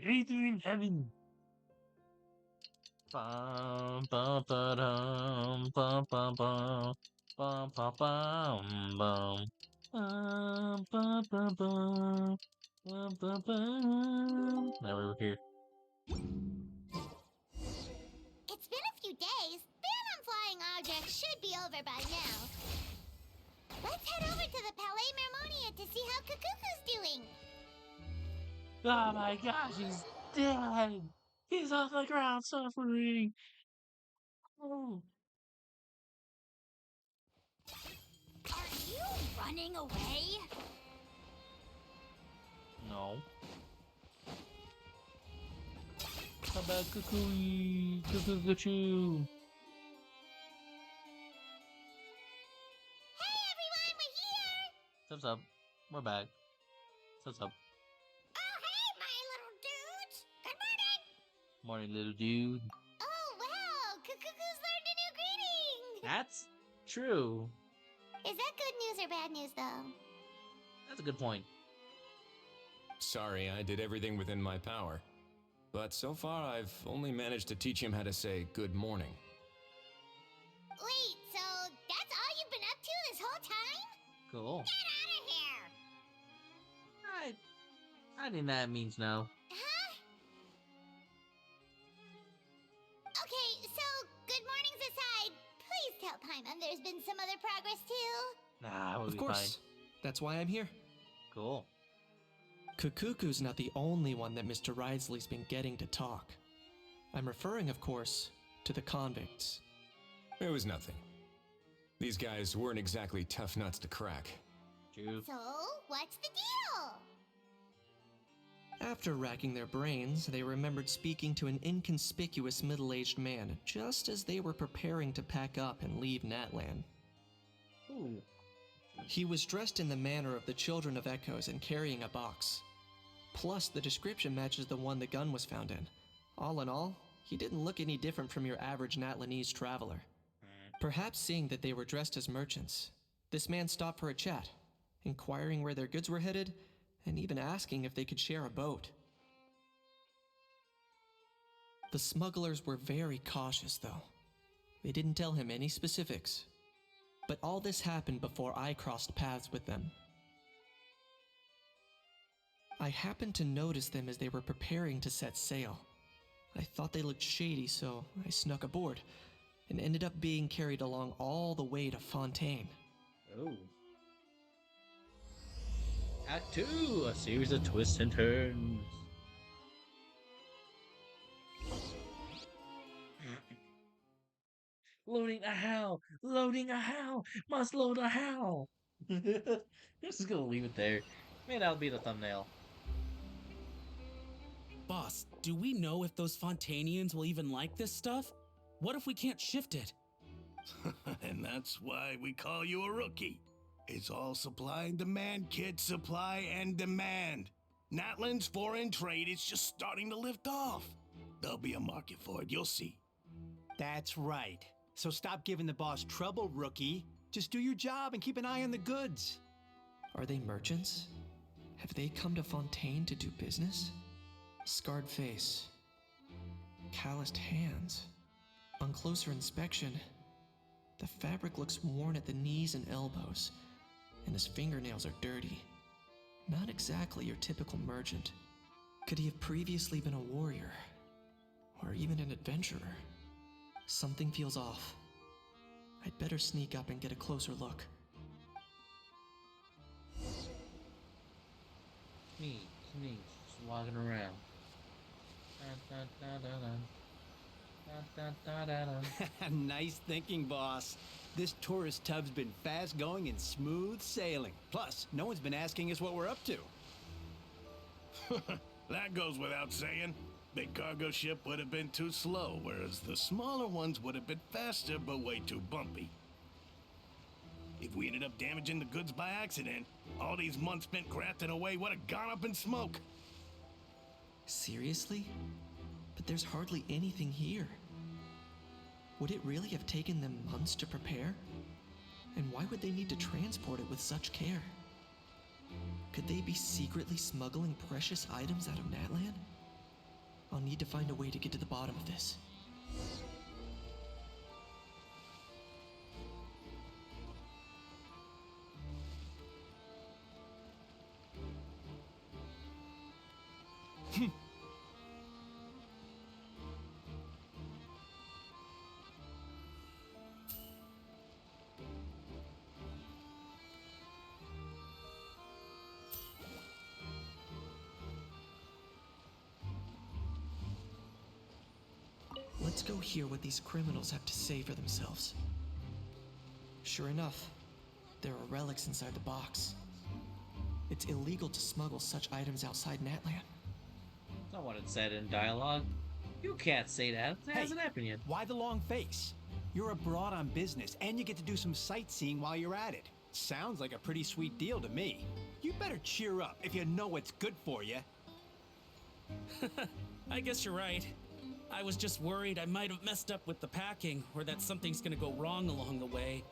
Either in heaven. Bum, bum, ba-dum, bum, bum, bum, bum, bum, bum, bum. Bum, bum, bum, bum, bum, bum, bum. Now we're here. It's been a few days. Ban on flying objects should be over by now. Let's head over to the Palais Mermonia to see how Kukuku's doing. Oh my gosh, he's dead! He's on the ground suffering! Oh. Are you running away? No. How about Kukui? Kukukuchu? Hey everyone, we're here! What's up? We're back. What's up? Oh hey, my little dudes! Good morning! Morning, little dude. Oh wow, Kukuku's learned a new greeting! That's true. Is that good news or bad news though? That's a good point. Sorry, I did everything within my power. But so far, I've only managed to teach him how to say good morning. Wait, so that's all you've been up to this whole time? Cool. Get out of here! I think that means no. Huh? Okay, so good mornings aside, please tell Paimon there's been some other progress too. Nah, we'll Of be course. That's why I'm here. fine. Cool. Kukuku's not the only one that Mr. Ridesley's been getting to talk. I'm referring, of course, to the convicts. It was nothing. These guys weren't exactly tough nuts to crack. True. So, what's the deal? After racking their brains, they remembered speaking to an inconspicuous middle-aged man just as they were preparing to pack up and leave Natlan. Ooh. He was dressed in the manner of the Children of Echoes and carrying a box. Plus, the description matches the one the gun was found in. All in all, he didn't look any different from your average Natlanese traveler. Perhaps seeing that they were dressed as merchants, this man stopped for a chat, inquiring where their goods were headed, and even asking if they could share a boat. The smugglers were very cautious, though. They didn't tell him any specifics. But all this happened before I crossed paths with them. I happened to notice them as they were preparing to set sail. I thought they looked shady, so I snuck aboard, and ended up being carried along all the way to Fontaine. Oh. Act 2, a series of twists and turns. Loading a hell! Loading a hell! Must load a hell! Just gonna leave it there. Maybe that'll be the thumbnail. Boss, do we know if those Fontanians will even like this stuff? What if we can't shift it? And that's why we call you a rookie. It's all supply and demand, kid. Supply and demand. Natlan's foreign trade is just starting to lift off. There'll be a market for it, you'll see. That's right. So stop giving the boss trouble, rookie. Just do your job and keep an eye on the goods. Are they merchants? Have they come to Fontaine to do business? Scarred face. Calloused hands. On closer inspection, the fabric looks worn at the knees and elbows, and his fingernails are dirty. Not exactly your typical merchant. Could he have previously been a warrior? Or even an adventurer? Something feels off. I'd better sneak up and get a closer look. Sneak, just walking around. Nice thinking, boss. This tourist tub's been fast going and smooth sailing. Plus, no one's been asking us what we're up to. That goes without saying. Big cargo ship would have been too slow, whereas the smaller ones would have been faster but way too bumpy. If we ended up damaging the goods by accident, all these months spent crafting away would have gone up in smoke. Seriously? But there's hardly anything here. Would it really have taken them months to prepare? And why would they need to transport it with such care? Could they be secretly smuggling precious items out of Natlan? need to find a way to get to the bottom of this. Let's go hear what these criminals have to say for themselves. Sure enough, there are relics inside the box. It's illegal to smuggle such items outside Natlan. Not what it said in dialogue. You can't say that. It hasn't happened yet. Why the long face? You're abroad on business, and you get to do some sightseeing while you're at it. Sounds like a pretty sweet deal to me. You better cheer up if you know what's good for you. I guess you're right. I was just worried I might have messed up with the packing, or that something's gonna go wrong along the way.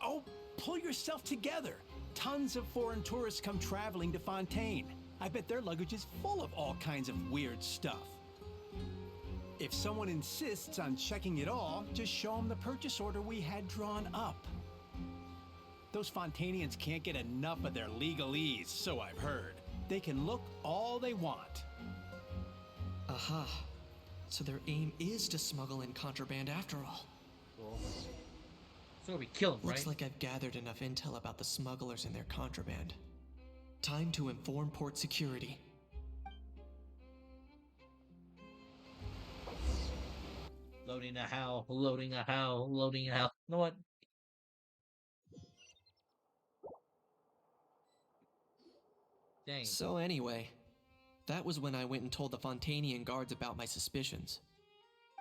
Oh, pull yourself together. Tons of foreign tourists come traveling to Fontaine. I bet their luggage is full of all kinds of weird stuff. If someone insists on checking it all, just show them the purchase order we had drawn up. Those Fontainians can't get enough of their legalese, so I've heard. They can look all they want. Aha. So their aim is to smuggle in contraband after all. Cool. So we kill him, right? Looks like I've gathered enough intel about the smugglers and their contraband. Time to inform port security. Loading a how, loading a how, loading a how. You know what? Dang. So anyway, that was when I went and told the Fontainian guards about my suspicions.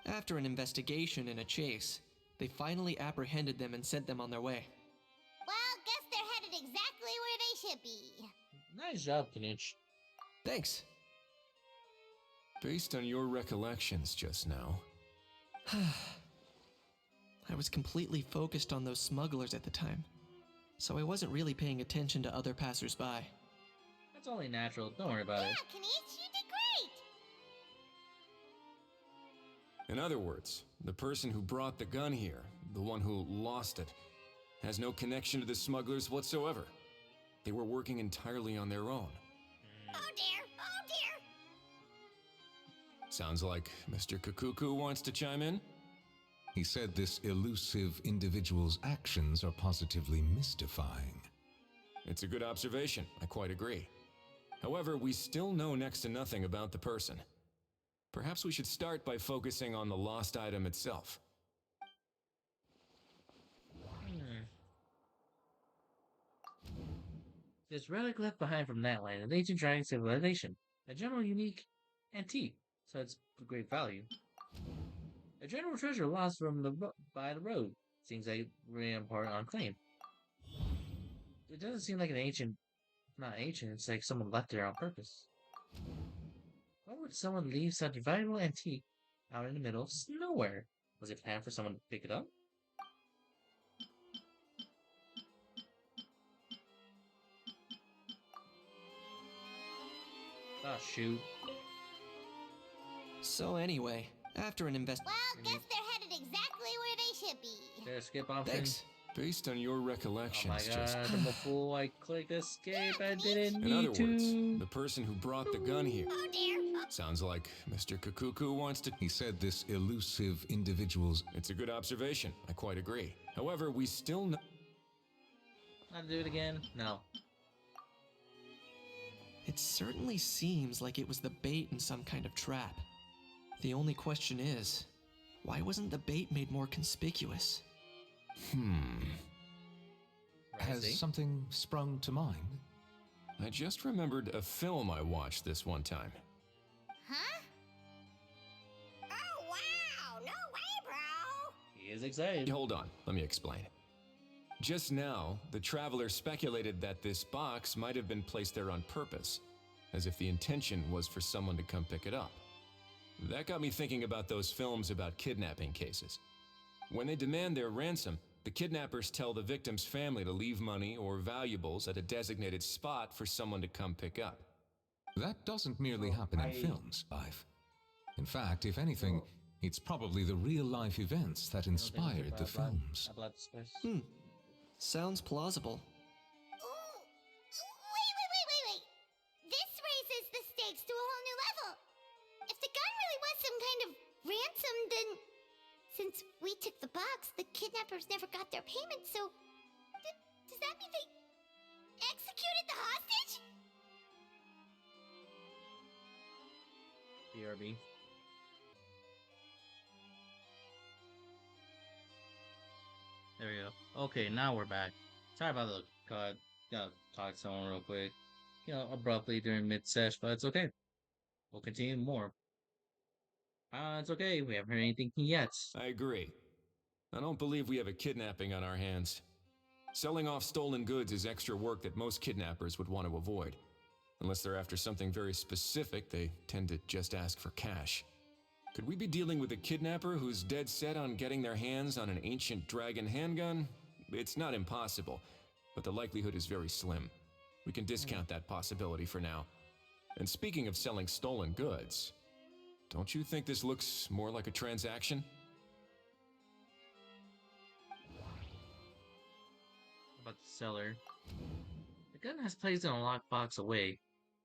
After an investigation and a chase, they finally apprehended them and sent them on their way. Well, guess they're headed exactly where they should be. Nice job, Knitch. Thanks. Based on your recollections just now, I was completely focused on those smugglers at the time, so I wasn't really paying attention to other passersby. That's only natural. Don't worry about Yeah, it. Kanich, you did great. in other words, the person who brought the gun here, the one who lost it, has no connection to the smugglers whatsoever. They were working entirely on their own. Oh dear, oh dear. Sounds like Mr. Kakuku wants to chime in? He said this elusive individual's actions are positively mystifying. It's a good observation. I quite agree. However, we still know next to nothing about the person. Perhaps we should start by focusing on the lost item itself. This relic left behind from that land, an ancient dragon civilization, a general unique antique, so it's of great value. A general treasure lost from by the road. Seems like rampart unclaimed. It doesn't seem like an ancient, not ancient. It's like someone left there on purpose. Why would someone leave such a valuable antique out in the middle of nowhere? Was it planned for someone to pick it up? Oh shoot. So anyway, after an Well, guess they're headed exactly where they should be. There a skip option? Thanks. Based on your Oh my recollections god, just I'm a fool. I clicked escape. I didn't In other need to. words, the person who brought the gun here. Oh dear. Sounds like Mr. Kakuku wants to. He said this elusive individual's It's a good observation. I quite agree. However, we still know. Not to do it again? No. It certainly seems like it was the bait in some kind of trap. The only question is, why wasn't the bait made more conspicuous? has Rising. something sprung to mind. I just remembered a film I watched this one time. Huh? Oh wow! No way, bro! He is excited. Hold on, let me explain. Just now, the traveler speculated that this box might have been placed there on purpose, as if the intention was for someone to come pick it up. That got me thinking about those films about kidnapping cases. When they demand their ransom, the kidnappers tell the victim's family to leave money or valuables at a designated spot for someone to come pick up. That doesn't merely happen in films, Life. In fact, if anything, it's probably the real-life events that inspired the films. Sounds plausible. Ooh. Wait. This raises the stakes to a whole new level. If the gun really was some kind of ransom, then since we took the box, the kidnappers never got their payment, so does that mean they executed the hostage? BRB. There we go. Okay, now we're back. Sorry about the cut. Gotta talk to someone real quick. Abruptly during mid-sesh, but it's okay. We'll continue more. It's okay. We haven't heard anything yet. I agree. I don't believe we have a kidnapping on our hands. Selling off stolen goods is extra work that most kidnappers would want to avoid. Unless they're after something very specific, they tend to just ask for cash. Could we be dealing with a kidnapper who's dead set on getting their hands on an ancient dragon handgun? It's not impossible, but the likelihood is very slim. We can discount that possibility for now. And speaking of selling stolen goods, don't you think this looks more like a transaction? About the seller. The gun has placed in a lockbox away.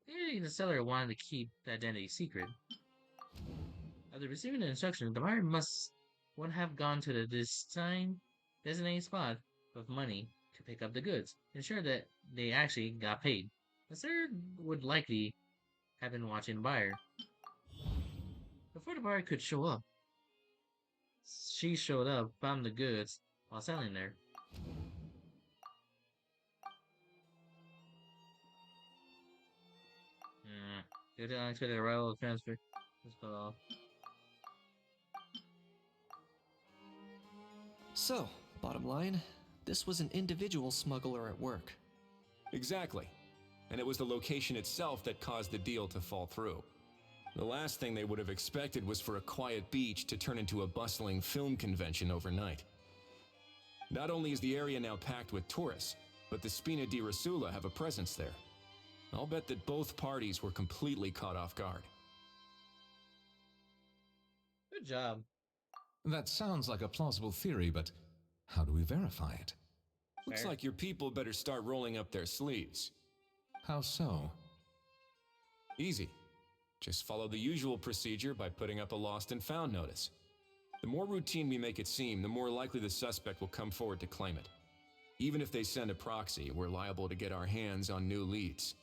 Clearly, the seller wanted to keep the identity secret. After receiving the instructions, the buyer would have gone to the designated spot with money to pick up the goods, ensure that they actually got paid. The seller would likely have been watching the buyer. Before the buyer could show up, she showed up, found the goods while selling there. Due to unexpected arrival of transfer. Let's go off. So, bottom line, this was an individual smuggler at work. Exactly. And it was the location itself that caused the deal to fall through. The last thing they would have expected was for a quiet beach to turn into a bustling film convention overnight. Not only is the area now packed with tourists, but the Spina di Rosula have a presence there. I'll bet that both parties were completely caught off guard. Good job. That sounds like a plausible theory, but how do we verify it? Looks Fair. like your people better start rolling up their sleeves. How so? Easy. Just follow the usual procedure by putting up a lost and found notice. The more routine we make it seem, the more likely the suspect will come forward to claim it. Even if they send a proxy, we're liable to get our hands on new leads.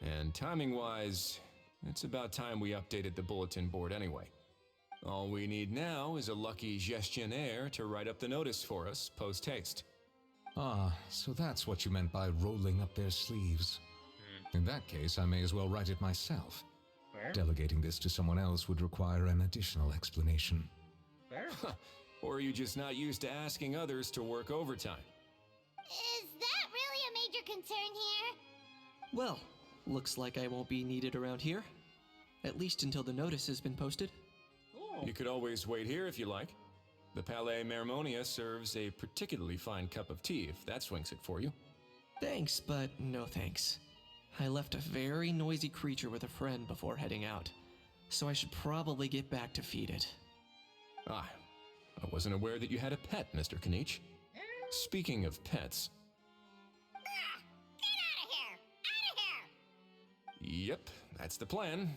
And timing-wise, it's about time we updated the bulletin board anyway. All we need now is a lucky gestionnaire to write up the notice for us post-haste. Ah, so that's what you meant by rolling up their sleeves. In that case, I may as well write it myself. Fair. Delegating this to someone else would require an additional explanation. Fair. Or are you just not used to asking others to work overtime? Is that really a major concern here? Well, looks like I won't be needed around here. At least until the notice has been posted. Cool. You could always wait here if you like. The Palais Mermonia serves a particularly fine cup of tea if that swings it for you. Thanks, but no thanks. I left a very noisy creature with a friend before heading out, so I should probably get back to feed it. Ah, I wasn't aware that you had a pet, Mr. Kanich. Speaking of pets... Get out of here! Out of here! Yep, that's the plan.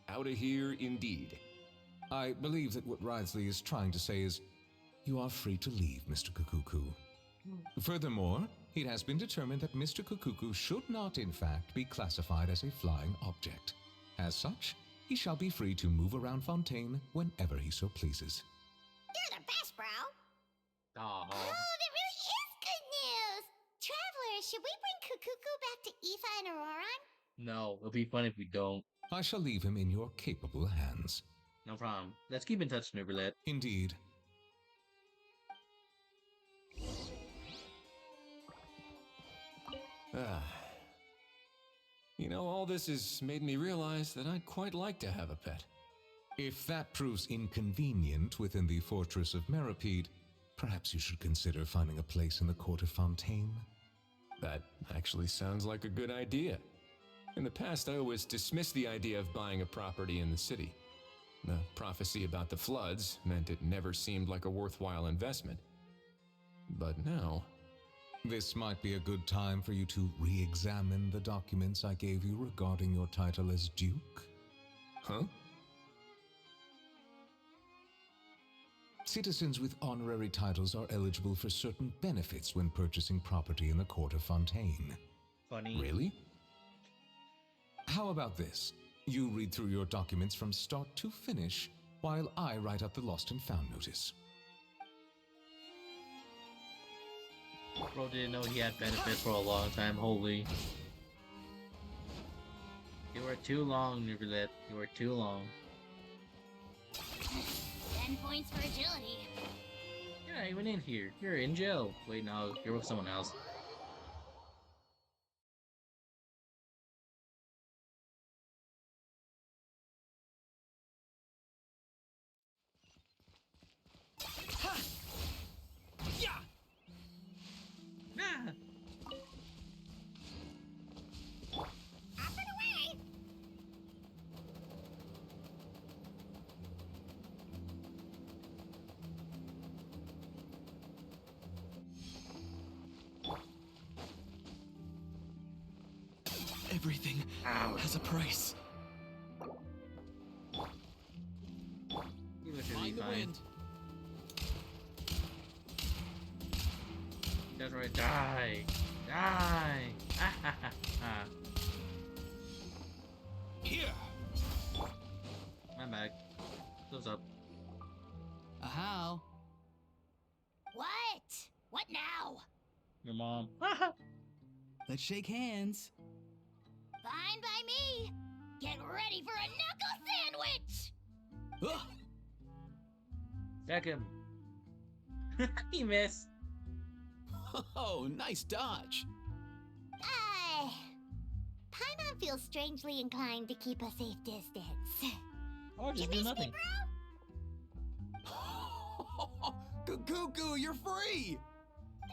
Out of here indeed. I believe that what Wriothesley is trying to say is, you are free to leave, Mr. Kukuku. Furthermore, it has been determined that Mr. Kukuku should not, in fact, be classified as a flying object. As such, he shall be free to move around Fontaine whenever he so pleases. You're the best, bro. Aw. Oh, that really is good news. Traveler, should we bring Kukuku back to Aoife and Auroron? No, it'll be fun if we don't. I shall leave him in your capable hands. No problem. Let's keep in touch, Nuberlet. Indeed. Ah. You know, all this has made me realize that I'd quite like to have a pet. If that proves inconvenient within the fortress of Meripede, perhaps you should consider finding a place in the court of Fontaine. That actually sounds like a good idea. In the past, I always dismissed the idea of buying a property in the city. The prophecy about the floods meant it never seemed like a worthwhile investment. But now, This might be a good time for you to re-examine the documents I gave you regarding your title as Duke. huh? Citizens with honorary titles are eligible for certain benefits when purchasing property in the court of Fontaine. Funny. Really? How about this? You read through your documents from start to finish, while I write up the lost and found notice. Bro didn't know he had benefits for a long time. Holy. You were too long, Nicolette. You were too long. 10 points for agility. You're not even in here. You're in jail. Wait, no, you're with someone else. Yeah. Ah! Up and away! Everything has a price. You look really Mind the fine. wind. That's right. Die. Die. Ah, ha, ha, ha. Here. My bag. What's up? How? What? What now? Your mom. Let's shake hands. Fine by me. Get ready for a knuckle sandwich! Ugh. Deck him. He missed. Oh, nice dodge. Paimon feels strangely inclined to keep a safe distance. Or just You do miss nothing. me, bro? Cuckoo, you're free.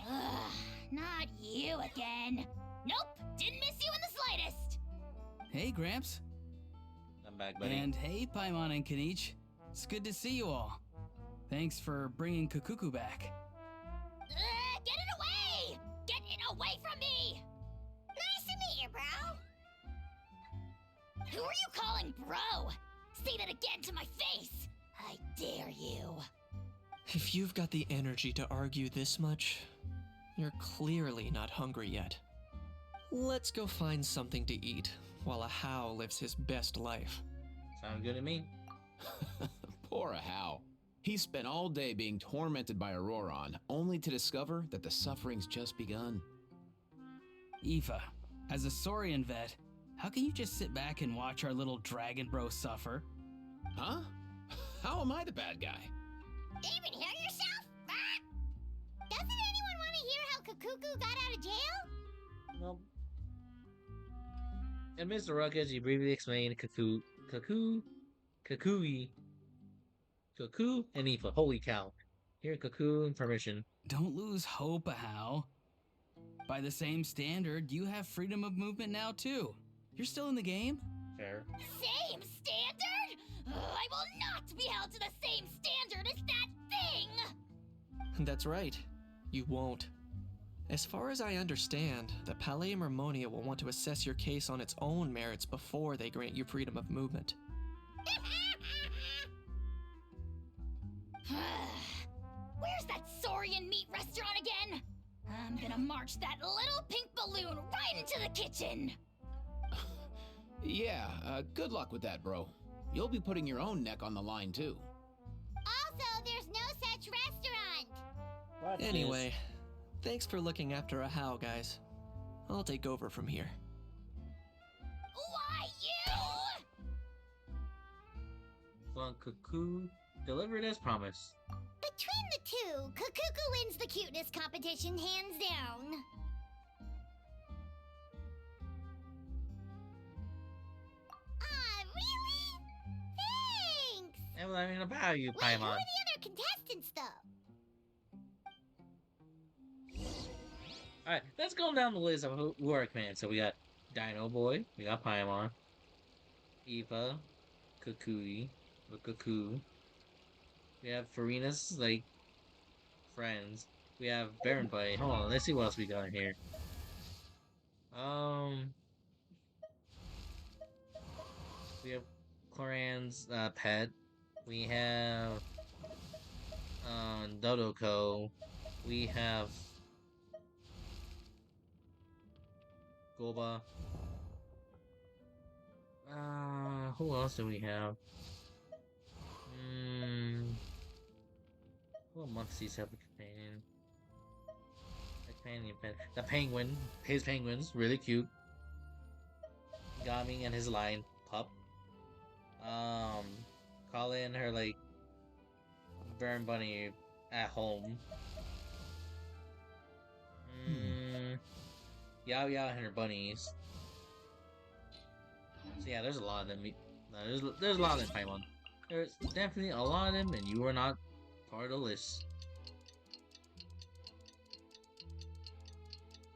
Ugh, not you again. Nope, didn't miss you in the slightest. Hey, Gramps. I'm back, buddy. And hey, Paimon and Kanich. It's good to see you all. Thanks for bringing Kukuku back. Get it away! Get it away from me! Nice to meet you, bro. Who are you calling bro? Say that again to my face. I dare you. If you've got the energy to argue this much, you're clearly not hungry yet. Let's go find something to eat while a How lives his best life. Sound good to me. Poor Ahau. He spent all day being tormented by Auroron, only to discover that the suffering's just begun. Aoife, as a Saurian vet, how can you just sit back and watch our little dragon bro suffer? Huh? How am I the bad guy? Even hear yourself? Ah! Doesn't anyone want to hear how Kukuku got out of jail? Well, and Mr. Ruckus, you briefly explained Cuckoo, and Aoife. Holy cow. Here, Cuckoo and permission. Don't lose hope, Ahau. By the same standard, you have freedom of movement now, too. You're still in the game? Fair. Same standard? I will not be held to the same standard as that thing! That's right. You won't. As far as I understand, the Palais Mermonia will want to assess your case on its own merits before they grant you freedom of movement. Where's that Saurian meat restaurant again? I'm gonna march that little pink balloon right into the kitchen! Yeah, good luck with that, bro. You'll be putting your own neck on the line, too. Also, there's no such restaurant! What's Anyway, thanks for looking after a How, guys. I'll take over from here. Why, you? this? Well, Cuckoo delivered as promised. Between the two, Kukuku wins the cuteness competition hands down. Really? Thanks! And well, I mean, about you, Wait, who are Paimon. the other contestants, though? Alright, let's go down the list of who are commanded. So we got Dino Boy, we got Paimon, Eva, Kukui, the cuckoo. We have Farina's like friends. We have Baron Bite. Hold on, let's see what else we got here. Um, we have Cloran's pet. We have Dodoko. We have Goba. Who else do we have? What monkeys have a companion? A companion pet. The penguin. His penguins, really cute. Gami and his lion pup. Colin and her like Baron Bunny at home. Yao Yao and her bunnies. So yeah, there's a lot of them. There's a lot of them, Paimon. There's definitely a lot of them, and you are not part of the list.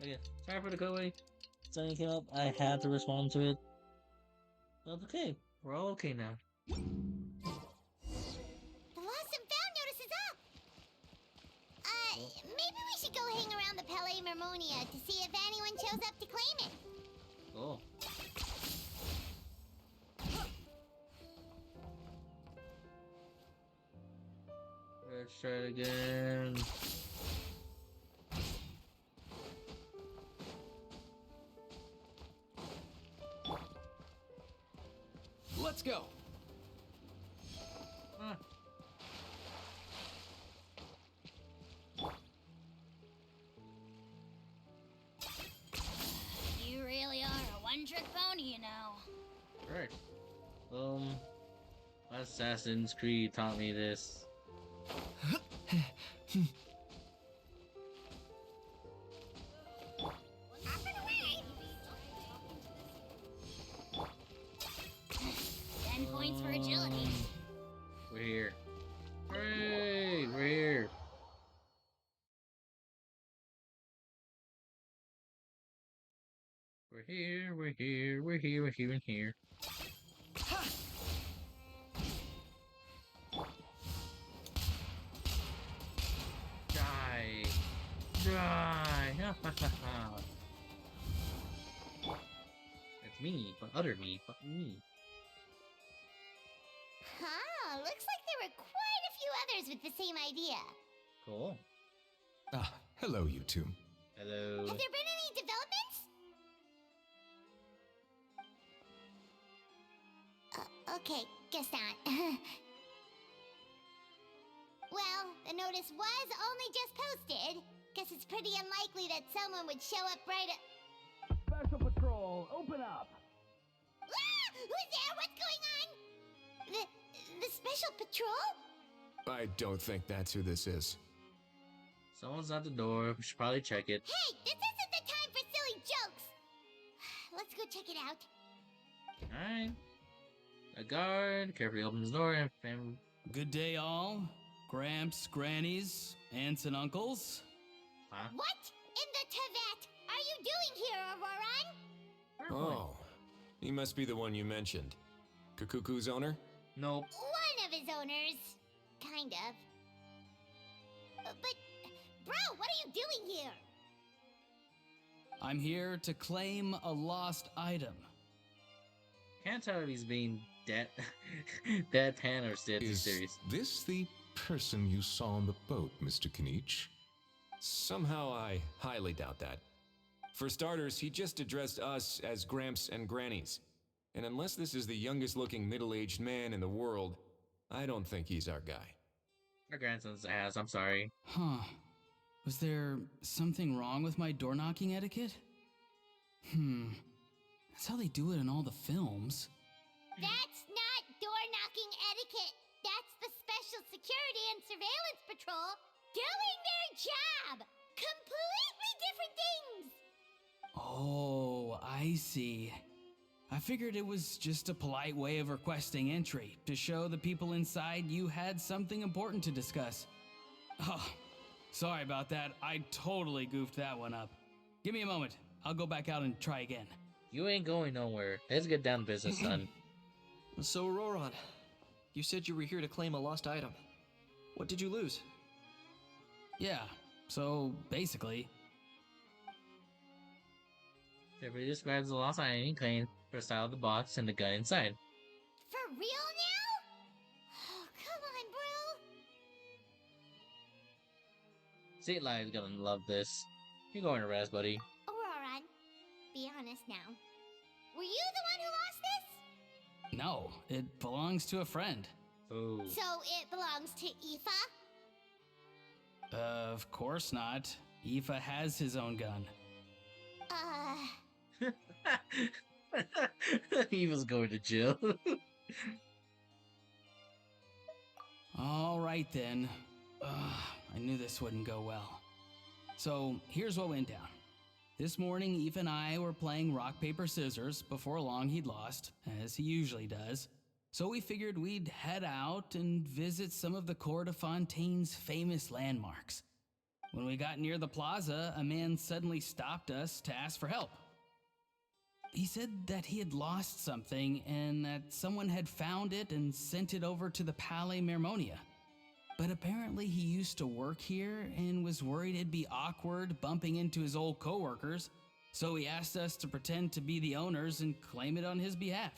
Okay, sorry for the cutaway. Something came up, I had to respond to it. But okay, we're all okay now. The lost and found notice is up! Maybe we should go hang around the Palais Mermonia to see if anyone shows up to claim it. Cool. Let's try it again. Let's go. Huh. You really are a one-trick pony, you know. Right. Assassin's Creed taught me this. Up and away! 10 points for agility. We're here. Hooray! We're here. We're here, we're here, we're here, we're here, and here. Die! Die! It's me, but other me, but me. Huh, looks like there were quite a few others with the same idea. Cool. Ah, hello, you two. Hello. Have there been any developments? Okay, guess not. Well, the notice was only just posted. Guess it's pretty unlikely that someone would show up right at... Special Patrol, open up! Ah! Who's there? What's going on? The Special Patrol? I don't think that's who this is. Someone's at the door. We should probably check it. Hey, this isn't the time for silly jokes. Let's go check it out. Alright. A guard carefully opens the door and Good day, all. Gramps, grannies, aunts, and uncles. Huh? What in the Tevat are you doing here, Auroron? Oh, he must be the one you mentioned. Kukuku's owner? Nope. One of his owners. Kind of. But, bro, what are you doing here? I'm here to claim a lost item. Can't tell if he's being deadpan or Is serious. this the person you saw on the boat, Mr. Kinich? Somehow I highly doubt that. For starters, he just addressed us as Gramps and Grannies. And unless this is the youngest looking middle-aged man in the world, I don't think he's our guy. Our grandson's ass, I'm sorry. Huh. Was there something wrong with my door knocking etiquette? That's how they do it in all the films. That's not door-knocking etiquette. That's the Special Security and Surveillance Patrol doing their job. Completely different things. Oh, I see. I figured it was just a polite way of requesting entry to show the people inside you had something important to discuss. Oh, sorry about that. I totally goofed that one up. Give me a moment. I'll go back out and try again. You ain't going nowhere. Let's get down to business, son. So, Roron, You said you were here to claim a lost item. What did you lose? Yeah, so basically, Everybody describes the lost item claimed for style of the box and the gun inside. For real now? Oh, come on, bro. State Live's gonna love this. You're going to rest, buddy. Auroran, be honest now. Were you the one who lost this? no, it belongs to a friend. Oh. So it belongs to Aoife? Of course not. Aoife has his own gun. He was going to jail. All right then. I knew this wouldn't go well. So here's what went down. This morning, Eve and I were playing rock, paper, scissors. Before long, he'd lost, as he usually does. So we figured we'd head out and visit some of the Court of Fontaine's famous landmarks. When we got near the plaza, a man suddenly stopped us to ask for help. He said that he had lost something and that someone had found it and sent it over to the Palais Mermonia. But apparently he used to work here and was worried it'd be awkward bumping into his old coworkers, so he asked us to pretend to be the owners and claim it on his behalf.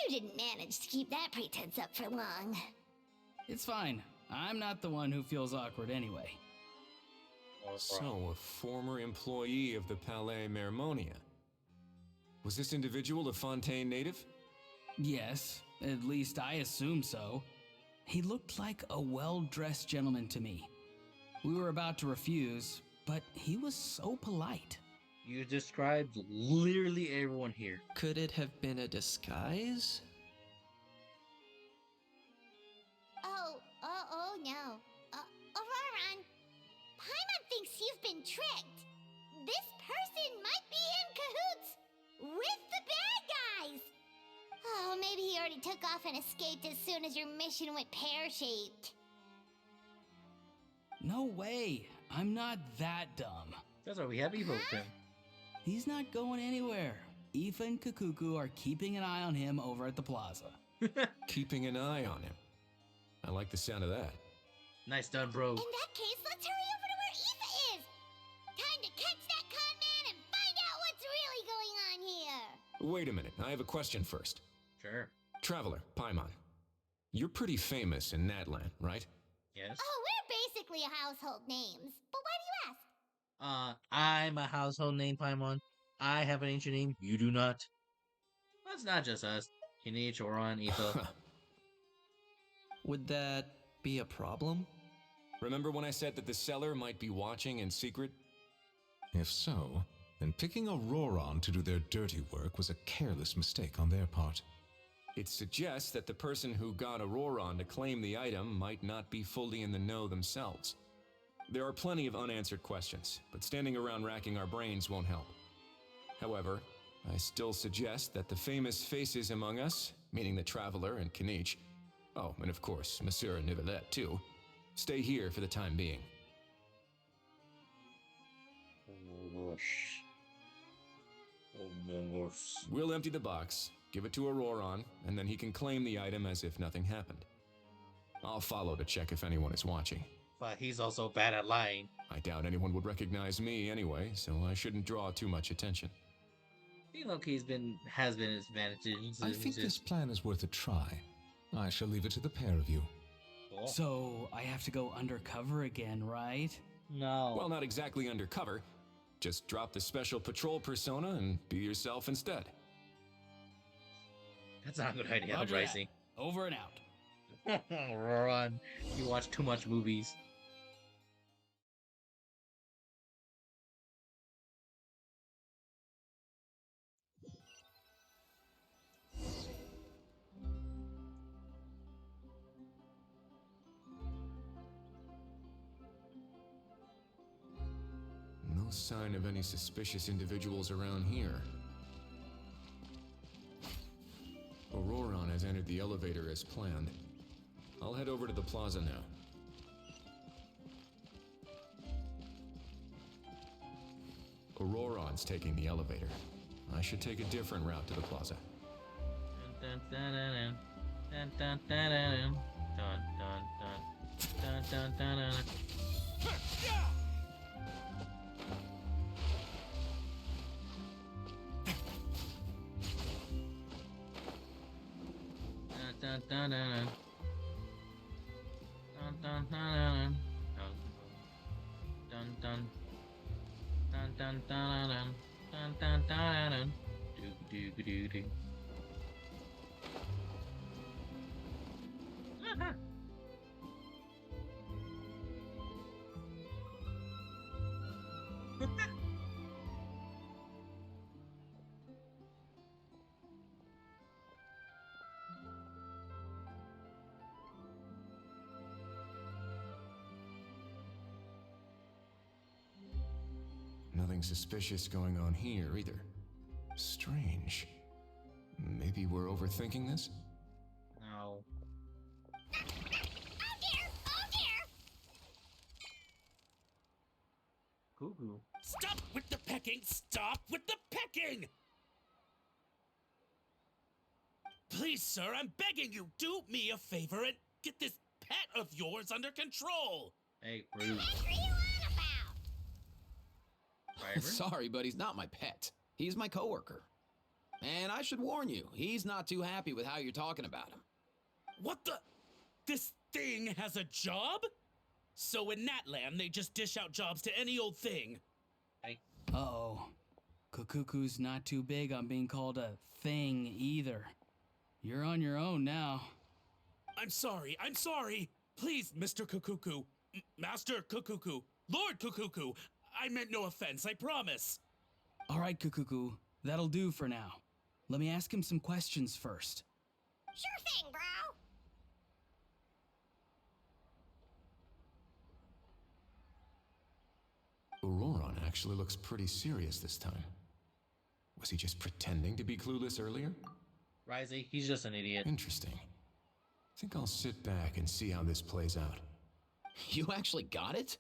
You didn't manage to keep that pretense up for long. It's fine. I'm not the one who feels awkward anyway. So, a former employee of the Palais Mermonia. Was this individual a Fontaine native? Yes, at least I assume so. He looked like a well-dressed gentleman to me. We were about to refuse, but he was so polite. You described literally everyone here. Could it have been a disguise? Oh no. Auroran, Paimon thinks you've been tricked. This person might be in cahoots with the bad guys. Oh, maybe he already took off and escaped as soon as your mission went pear-shaped. No way. I'm not that dumb. That's why we have Evo with him. He's not going anywhere. Aoife and Kakuku are keeping an eye on him over at the plaza. Keeping an eye on him. I like the sound of that. Nice done, bro. In that case, let's hurry over to where Aoife is. Time to catch that con man and find out what's really going on here. Wait a minute, I have a question first. Sure. Traveler, Paimon. You're pretty famous in Natlan, right? Yes. Oh, we're basically household names. But why do you ask? I'm a household name, Paimon. I have an ancient name. You do not. That's not just us. Kinich, Oron, Aoife. Would that be a problem? Remember when I said that the seller might be watching in secret? If so, then picking Auroron to do their dirty work was a careless mistake on their part. It suggests that the person who got Auroron to claim the item might not be fully in the know themselves. There are plenty of unanswered questions, but standing around racking our brains won't help. However, I still suggest that the famous faces among us, meaning the Traveler and Kinich, oh, and of course, Monsieur and Nivelette too, stay here for the time being. Oh gosh. Oh gosh. We'll empty the box, give it to Auroron, and then he can claim the item as if nothing happened. I'll follow to check if anyone is watching. But he's also bad at lying. I doubt anyone would recognize me anyway, so I shouldn't draw too much attention. He has been his advantages. I think this plan is worth a try. I shall leave it to the pair of you. Cool. So I have to go undercover again, right? No. Well, not exactly undercover. Just drop the special patrol persona and be yourself instead. That's not a good idea, Roger that. Tracy. Over and out. Run. You watch too much movies. No sign of any suspicious individuals around here. Auroron has entered the elevator as planned. I'll head over to the plaza now. Auroron's taking the elevator. I should take a different route to the plaza. Dun, dun, dun, dun, dun, dun, dun, dun, dun, dun, dun, dun, dun, dun. Dun, dun, dun, dun. Dun, dun, dun, dun, dun. Dun, dun, dun, dun, dun, dun, dun, dun, dun. Do, do, do, do. Nothing suspicious going on here either. Strange. Maybe we're overthinking this? No. Oh dear! Oh dear! Cuckoo. Stop with the pecking! Stop with the pecking! Please, sir, I'm begging you, do me a favor and get this pet of yours under control! Hey, rude. What are you on about? Driver? Sorry, but he's not my pet. He's my coworker. And I should warn you, he's not too happy with how you're talking about him. What the? This thing has a job? So in Natland, they just dish out jobs to any old thing. Uh-oh. Kukuku's not too big on being called a thing either. You're on your own now. I'm sorry, I'm sorry. Please, Mr. Kukuku. Master Kukuku. Lord Kukuku. I meant no offense, I promise. All right, Kukuku. That'll do for now. Let me ask him some questions first. Sure thing, bro. Auroron actually looks pretty serious this time. Was he just pretending to be clueless earlier? Risey, he's just an idiot. Interesting. Think I'll sit back and see how this plays out. You actually got it?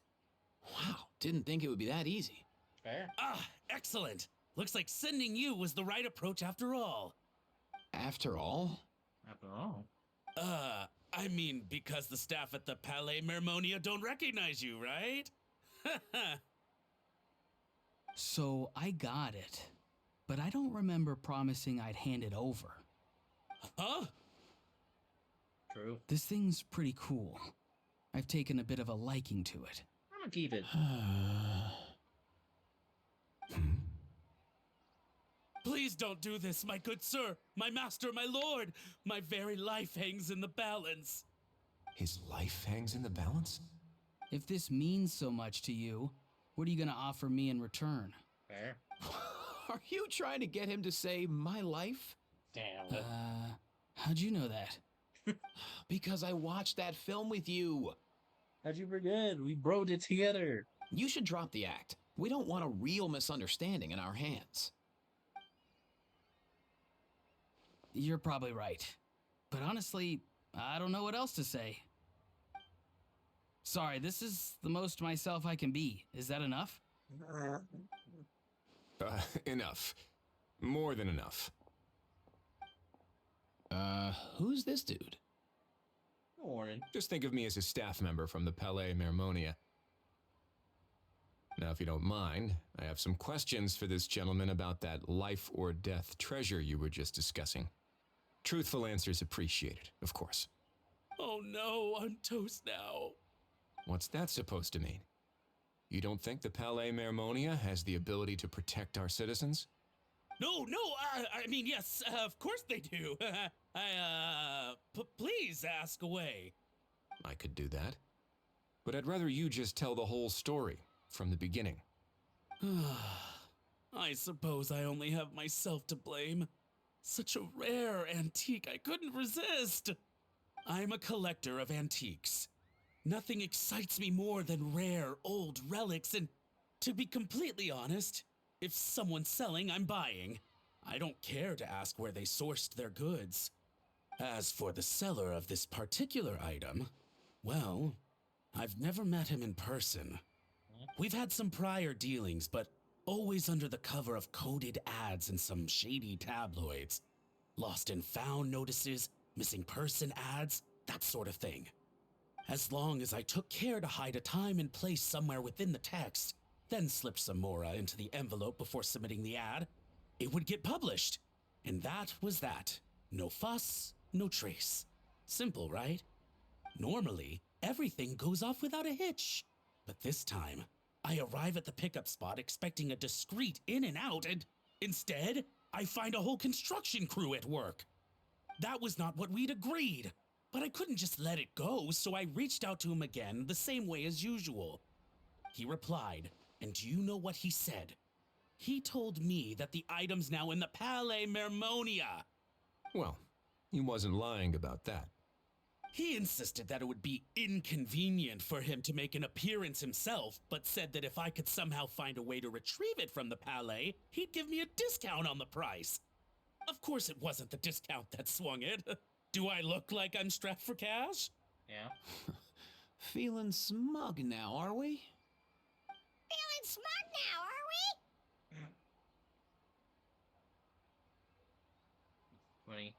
Wow, didn't think it would be that easy. Fair. Ah, excellent. Looks like sending you was the right approach after all. After all? After all. I mean, because the staff at the Palais Mermonia don't recognize you, right? So I got it, but I don't remember promising I'd hand it over. Huh? True. This thing's pretty cool. I've taken a bit of a liking to it. I'm gonna keep it. Please don't do this, my good sir, my master, my lord. My very life hangs in the balance. His life hangs in the balance? If this means so much to you, what are you gonna offer me in return? Fair. Are you trying to get him to say my life? Damn. How'd you know that? Because I watched that film with you. How'd you forget? We broed it together. You should drop the act. We don't want a real misunderstanding in our hands. You're probably right. But honestly, I don't know what else to say. Sorry, this is the most myself I can be. Is that enough? Enough. More than enough. Who's this dude? Warren. Just think of me as a staff member from the Palais Mermonia. Now, if you don't mind, I have some questions for this gentleman about that life or death treasure you were just discussing. Truthful answers appreciated, of course. Oh no, I'm toast now. What's that supposed to mean? You don't think the Palais Mermonia has the ability to protect our citizens? No, I mean, yes, of course they do. Please ask away. I could do that. But I'd rather you just tell the whole story from the beginning. I suppose I only have myself to blame. Such a rare antique, I couldn't resist. I'm a collector of antiques. Nothing excites me more than rare, old relics, and to be completely honest, if someone's selling, I'm buying. I don't care to ask where they sourced their goods. As for the seller of this particular item, well, I've never met him in person. We've had some prior dealings, but always under the cover of coded ads in some shady tabloids. lost and found notices, missing person ads, that sort of thing. As long as I took care to hide a time and place somewhere within the text, then slipped some more into the envelope before submitting the ad, it would get published. And that was that. No fuss, no trace. Simple, right? Normally, everything goes off without a hitch. But this time, I arrive at the pickup spot expecting a discreet in and out, and instead, I find a whole construction crew at work. That was not what we'd agreed. But I couldn't just let it go, so I reached out to him again the same way as usual. He replied, and do you know what he said? He told me that the item's now in the Palais Mermonia. Well, he wasn't lying about that. He insisted that it would be inconvenient for him to make an appearance himself, but said that if I could somehow find a way to retrieve it from the Palais, he'd give me a discount on the price. Of course it wasn't the discount that swung it. Do I look like I'm strapped for cash? Yeah. Feeling smug now, are we? Feeling smug now, are we? Funny.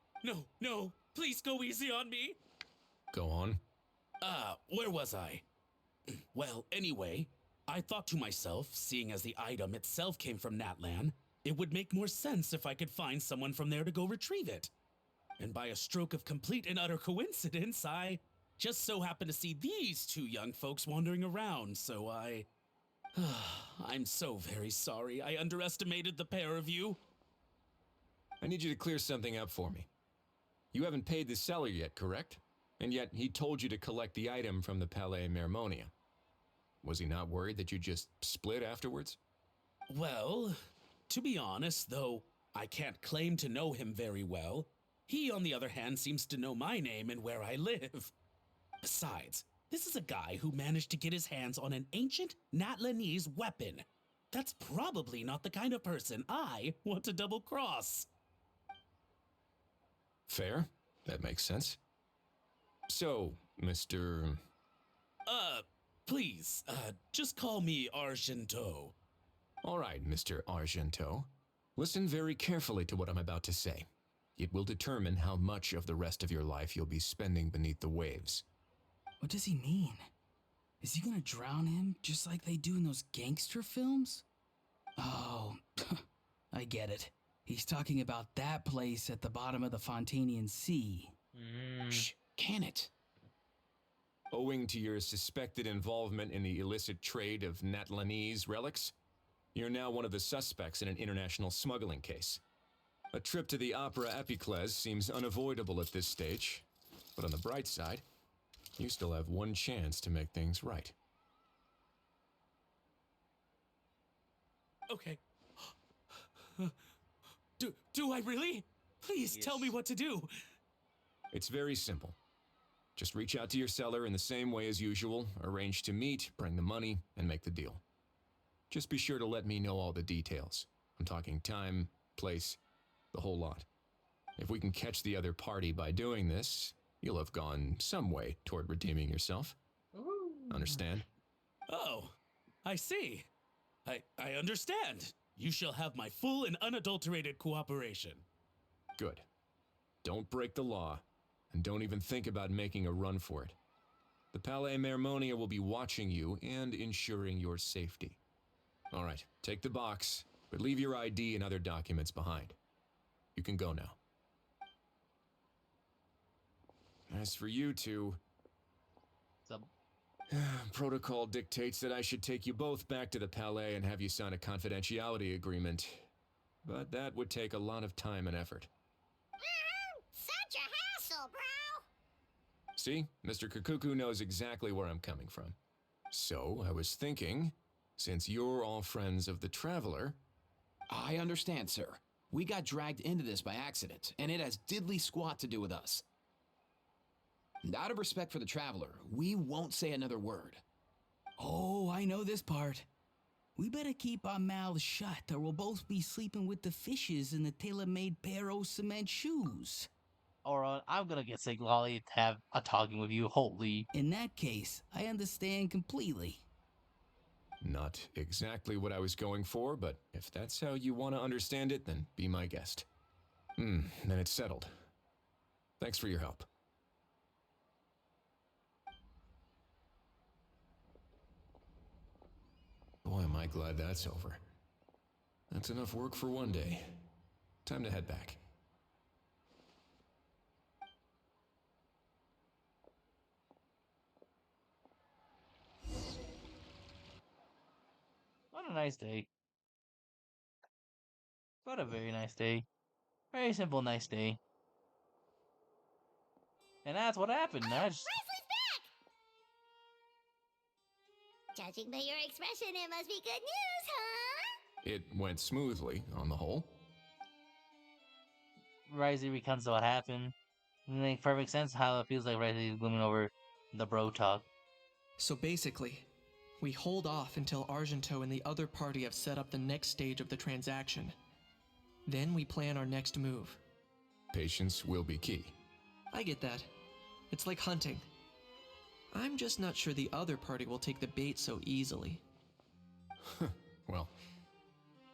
No, please go easy on me. Go on. Where was I? Well, anyway, I thought to myself, seeing as the item itself came from Natlan, it would make more sense if I could find someone from there to go retrieve it. And by a stroke of complete and utter coincidence, I just so happened to see these two young folks wandering around, so I'm so very sorry I underestimated the pair of you. I need you to clear something up for me. You haven't paid the seller yet, correct? And yet he told you to collect the item from the Palais Mermonia. Was he not worried that you just split afterwards? Well, to be honest, though I can't claim to know him very well, he, on the other hand, seems to know my name and where I live. Besides, this is a guy who managed to get his hands on an ancient Natlanese weapon. That's probably not the kind of person I want to double-cross. Fair. That makes sense. So, Mr. Please, just call me Argento. All right, Mr. Argento. Listen very carefully to what I'm about to say. It will determine how much of the rest of your life you'll be spending beneath the waves. What does he mean? Is he gonna drown him just like they do in those gangster films? Oh, I get it. He's talking about that place at the bottom of the Fontanian Sea. Shh, can it? Owing to your suspected involvement in the illicit trade of Natlanese relics, you're now one of the suspects in an international smuggling case. A trip to the Opera Epiclese seems unavoidable at this stage, but on the bright side, you still have one chance to make things right. Okay. Do I really? Please tell me what to do. It's very simple. Just reach out to your seller in the same way as usual, arrange to meet, bring the money, and make the deal. Just be sure to let me know all the details. I'm talking time, place, the whole lot. If we can catch the other party by doing this, you'll have gone some way toward redeeming yourself. Understand? Oh, I see. I understand. You shall have my full and unadulterated cooperation. Good. Don't break the law, and don't even think about making a run for it. The Palais Mermonia will be watching you and ensuring your safety. All right, take the box, but leave your ID and other documents behind. You can go now. As for you two, Sub. protocol dictates that I should take you both back to the Palais and have you sign a confidentiality agreement. But that would take a lot of time and effort. Such a hassle, bro. See, Mr. Kukuku knows exactly where I'm coming from. So, I was thinking, since you're all friends of the Traveler... I understand, sir. We got dragged into this by accident, and it has diddly squat to do with us. And out of respect for the Traveler, we won't say another word. Oh, I know this part. We better keep our mouths shut or we'll both be sleeping with the fishes in the tailor-made pair of cement shoes. Or I'm gonna get Siglolly to have a talking with you, holy. In that case, I understand completely. Not exactly what I was going for, but if that's how you want to understand it, then be my guest. Then it's settled. Thanks for your help. Boy, am I glad that's over. That's enough work for one day. Time to head back. What a nice day. What a very nice day. Very simple, nice day. And that's what happened. I just... Risley's back! Judging by your expression, it must be good news, huh? It went smoothly, on the whole. Risey recounts what happened. It makes perfect sense how it feels like Risey is glooming over the bro talk. So basically, we hold off until Argento and the other party have set up the next stage of the transaction. Then we plan our next move. Patience will be key. I get that. It's like hunting. I'm just not sure the other party will take the bait so easily. Well,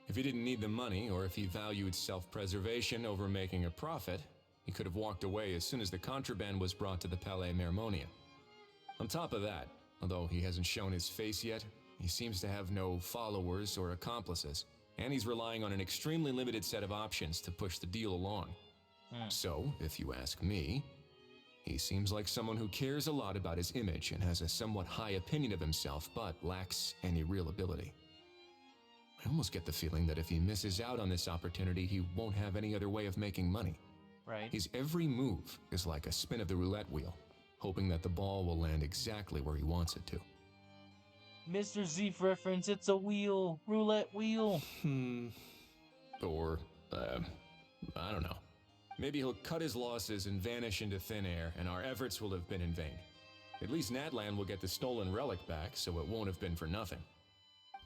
if he didn't need the money, or if he valued self-preservation over making a profit, he could have walked away as soon as the contraband was brought to the Palais Mermonia. On top of that, although he hasn't shown his face yet, he seems to have no followers or accomplices, and he's relying on an extremely limited set of options to push the deal along. So, if you ask me, he seems like someone who cares a lot about his image and has a somewhat high opinion of himself, but lacks any real ability. I almost get the feeling that if he misses out on this opportunity, he won't have any other way of making money. Right. His every move is like a spin of the roulette wheel, hoping that the ball will land exactly where he wants it to. Mr. Z reference, it's a wheel. Roulette wheel. Or, I don't know. Maybe he'll cut his losses and vanish into thin air, and our efforts will have been in vain. At least Natlan will get the stolen relic back, so it won't have been for nothing.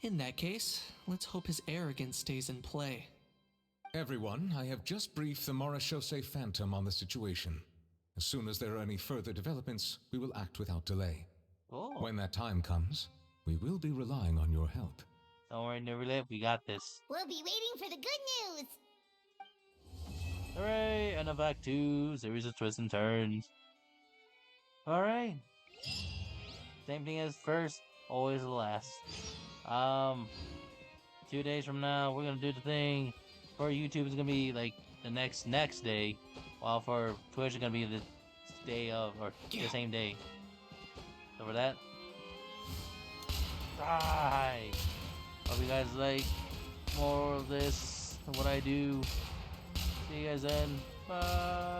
In that case, let's hope his arrogance stays in play. Everyone, I have just briefed the Morishose Phantom on the situation. As soon as there are any further developments, we will act without delay. Oh. When that time comes, we will be relying on your help. Don't worry, Neverlet, we got this. We'll be waiting for the good news. Hooray! And a Act 2, series of twists and turns. Alright. Same thing as first, always the last. 2 days from now, we're gonna do the thing. For YouTube, it's gonna be like the next day, while for Twitch, it's gonna be the day of, or the same day. So for that, die! Hope you guys like more of this, what I do. See you guys then. Bye!